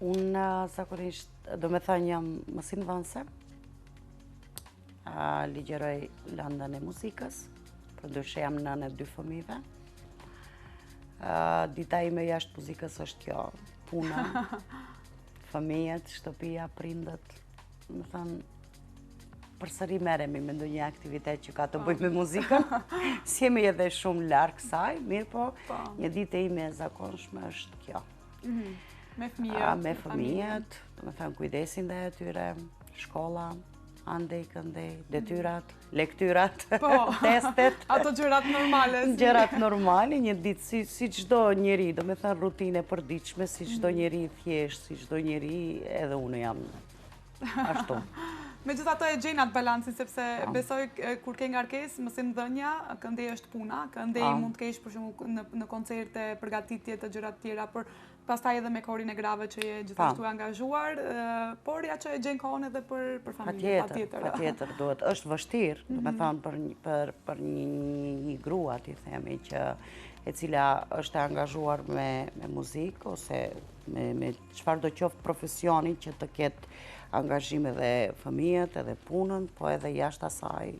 Unë zakonisht, do me thënë jam mësim dhënëse, ligjeroj lëndën e muzikës, përndryshe jam nënë e 2 fëmijëve. Dita ime jashtë muzikës është kjo, puna, fëmijët, shtëpia, prindët, do me thënë, përsëri merremi me ndonjë aktivitet që ka të bëjë me muzikën. Si jemi edhe shumë larg kësaj, mirë po, një ditë ime e zakonshme është kjo. Me fëmijët. Me fëmijët, do me thënë kujdesin dhe atyre, shkolla, andej, këndej, detyrat, lektyrat, testet. Ato gjërat normale. Gjërat normale, një ditë si çdo njeri, do me thënë rutine përditshme, si çdo njeri thjesht, si çdo njeri, edhe unë jam ashtu. Megjithatë e gjejnë atë balancin, sepse besoj kur ke ngarkesë, mësimdhënia, këndej është puna, këndej mund të kesh për shembull në koncerte, përgatitje të gjëra të tjera, por pastaj edhe me korin e grave që je gjithashtu angazhuar, por ja që e gjen kohën edhe për familjen, patjetër. Patjetër, duhet, është vështirë, do me thënë për një grua, ti themi, që e cila është e angazhuar me muzikë, ose me çfarë do qoftë profesioni që të ketë angazhim edhe fëmijët, edhe punën, po edhe jashtë asaj